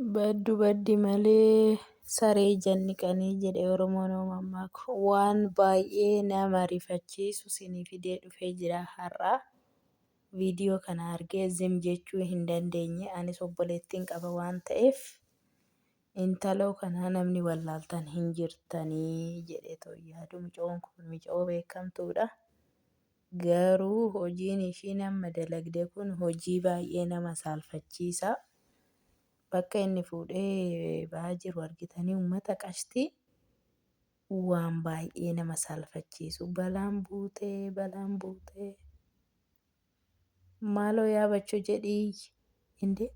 Baddu baddi malee saree janniqanii jedhe Oromoon mammaaksa. Waan baay'ee nama rifachiisu isinii fidee dhufee jira har'a. Viidiyoo kana argee zim jechuu hin dandeenye. Anis obboleettiin qaba waan ta'eef intaloo kana namni wallaaltan hin jirtanii jedhee yaadu. Mucoon kun mucoo beekamtuudha. Garuu hojiin ishiin amma dalagde kun hojii baay'ee nama saalfachiisa. Bakka inni fuudhee ba'aa jiru argitanii uummata qashtii waan baay'ee nama saalfachiisu. Balaan buutee maaloo yaabachuu jedhii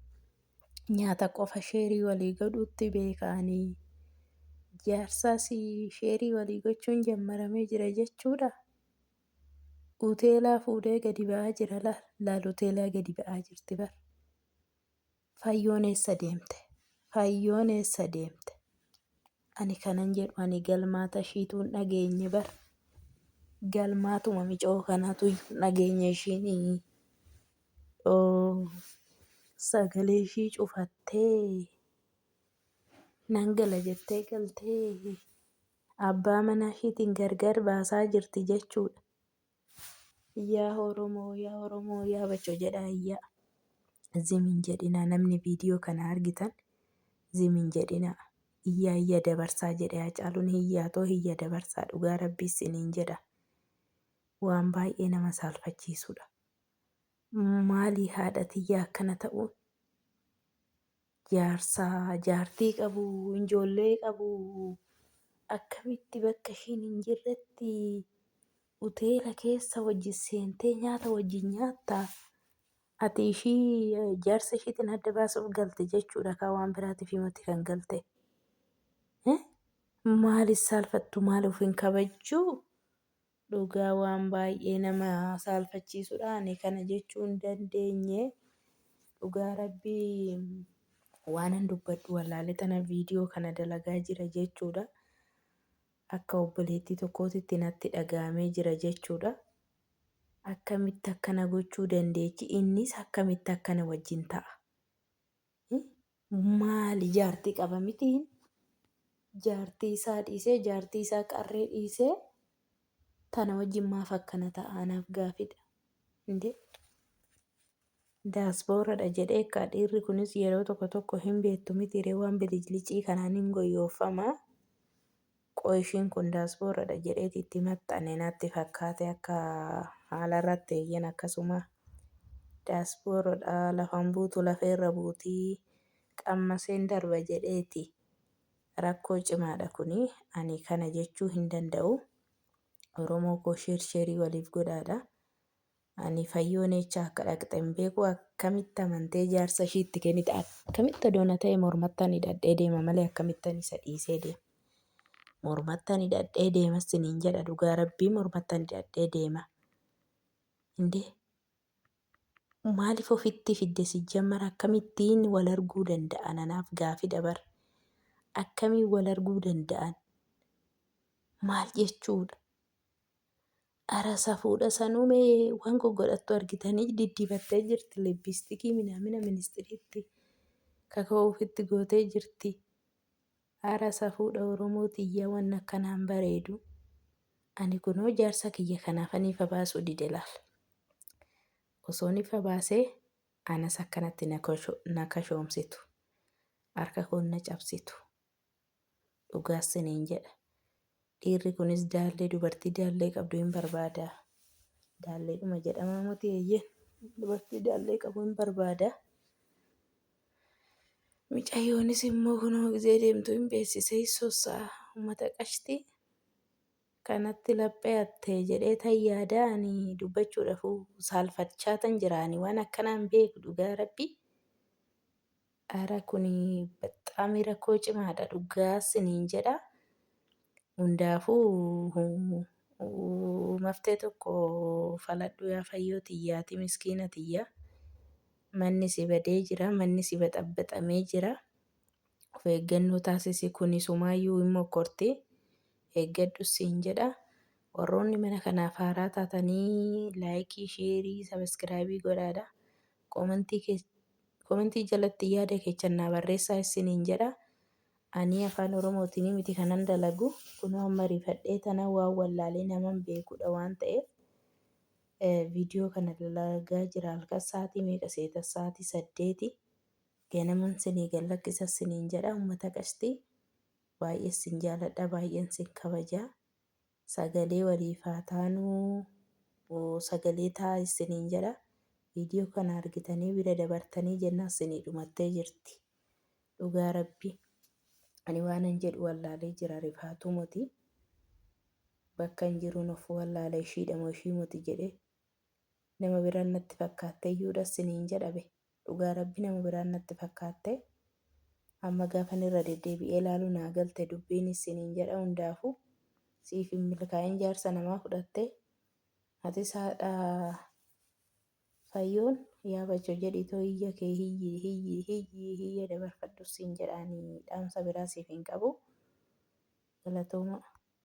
nyaata qofa sheerii walii godhutti beekanii jaarsaas sheerii walii gochuun jammaramee jira jechuudha. Uteelaa fuudhee gadi ba'aa jira laal uteelaa gadi ba'aa jirti bar. Fayyoon eessa deemte? Ani kanan jedhu ani galmaata ishiituun dhageenye bar. Galmaatuma micoo kanaatu dhageenya ishiin sagalee ishii cufattee nan gala jettee galtee abbaa manaa ishiitiin gargar baasaa jirti jechuudha. Yaa Oromoo yaabachoo jedhaa iyyaa. Zim hin jedhinaa namni viidiyoo kana argitan zim hin jedhinaa. Iyyaa dabarsaa jedhe Hacaaluun hiyya dabarsaa dhugaa rabbii isiniin jedha. Waan baay'ee nama saalfachiisudha. Maalii haadha tiyyaa akkana ta'uun? Jaartii qabu, ijoollee qabu. Akkamitti bakka ishiin hin jirretti uteela keessa wajjin seentee nyaata wajjin nyaattaa? Ati ishii jaarsa ishiitiin adda baasuuf galte jechuudha. Kan waan biraatiif himatti kan galte. Maaliif saalfattu? Maaliif hin kabajjuu? Dhugaa waan baay'ee nama saalfachiisudha. Ani kana jechuu hin dandeenye. Dhugaa rabbii waanan dubbadhu wallaalee tana viidiyoo kana dalagaa jira jechuudha. Akka obboleettii tokkootitti natti dhaga'amee jira jechuudha. Akkamitti akkana gochuu dandeechi? Innis akkamitti akkana wajjin ta'a? Maali jaartii qaba mitiin? Jaartii isaa dhiisee, jaartii isaa qarree dhiisee tana wajjin maaf akkana ta'a? Anaaf gaafidha. Daaspooraadha jedhee akka dhiirri kunis yeroo tokko hin beektu mitiiree waan bilijlicii kanaan hin goyyoofamaa. Qo'ishiin kun daaspooraadha jedheeti itti maxxane natti fakkaate akka haala irratti eeyyan akkasuma. Daaspooraadha lafan buutu lafeerra buutii qammaseen darba jedheeti. Rakkoo cimaadha kuni. Ani kana jechuu hin danda'u. Oromoo koo sheerii waliif godhaadha. Ani fayyoon eechaa akka dhaqxe hin beeku. Akkamitti amantee jaarsa ishiitti kennite? Akkamitti adoona ta'e mormattan hidhadhee deema malee akkamittan isa dhiisee deema? Mormattan hidhadhee deema siniin jedha dhugaa rabbii mormattan hidhadhee deema. Maaliif ofitti fidde sijjammara akkamittiin wal arguu danda'an? Anaaf gaafii dabar. Akkamiin wal arguu danda'an? Maal jechuudha? Ara safuudha sanumee waan goggodhattu argitanii diddibattee jirti. Leebbistiikii minaamina ministiriitti kaka'uu ofitti gootee jirti. Ara safuudha Oromoo tiyyaa waan akkanaan bareedu. Ani kunoo jaarsa kiyya kanaafan ifa baasuu dide laal. Osoon ifa baasee anas akkanatti na kashoomsitu. Harka koon na cabsitu. Dhugaas siniin jedha. Dhiirri kunis daallee dubartii daallee qabdu hin barbaada. Daalleedhuma jedhama miti eeyyee. Dubartii daallee qabu hin barbaada. Mucayyoonis immoo kunoo gizee deemtu hin beeksisee sossaa uummata qashtii. Kanatti laphee hattee jedhee tan yaada ani dubbachuudhaaf saalfachaa tan jiraani waan akkanaan beeku dhugaa rabbii. Ara kuni baxxaamii rakkoo cimaadha dhugaa siniin jedha. Hundaafuu maftee tokko faladhu yaa fayyoo tiyyaati miskiina tiyya. Manni si badee jira, manni si baxabbaxamee jira. Of eeggannoo taasisi kuni sumaayyuu hin mokkorti. Eeggadhu siin jedha. Warroonni mana kanaaf haaraa taatanii laayikii, sheerii, sabiskiraayibii godhaadha. Komentii jalatti yaada keessan naa barreessaa isiniin jedha. Ani afaan Oromootiin miti kanan dalagu. Kunoo amma rifadhee tana waan wallaalee naman beekudha waan ta'eef viidiyoo kana dalagaa jira. Halkan sa'aatii meeqa seeta? Sa'aatii 8 ganaman isinii gad lakkisa isiniin jedha. Uummata qashtii baay'ee isin jaaladha, baay'een isin kabaja. Sagalee waliif haa taanuu, sagalee ta'a isiniin jedha. Viidiyoo kana argitanii bira dabartanii jennaan isinii dhumattee jirti. Dhugaa Rabbii. Ani waanan jedhu wallaalee jira rifaatuu moti. Bakka hin jiruun of wallaalee ishiidha moo ishii moti jedhee nama biraan natti fakkaattee iyyuudha isiniin jedhabe. Dhugaa Rabbii nama biraan natti fakkaattee amma gaafan irra deddeebi'ee ilaaluu naa galte dubbiin isiniin jedha. Hundaafuu siif hin milkaa'in jaarsa namaa fudhattee atis haadha fayyoon yaabachoo jedhitoo iyya kee hiyyi dabarfadhu siin jedhaanii dhaamsa biraa siif hin qabu. Galatooma.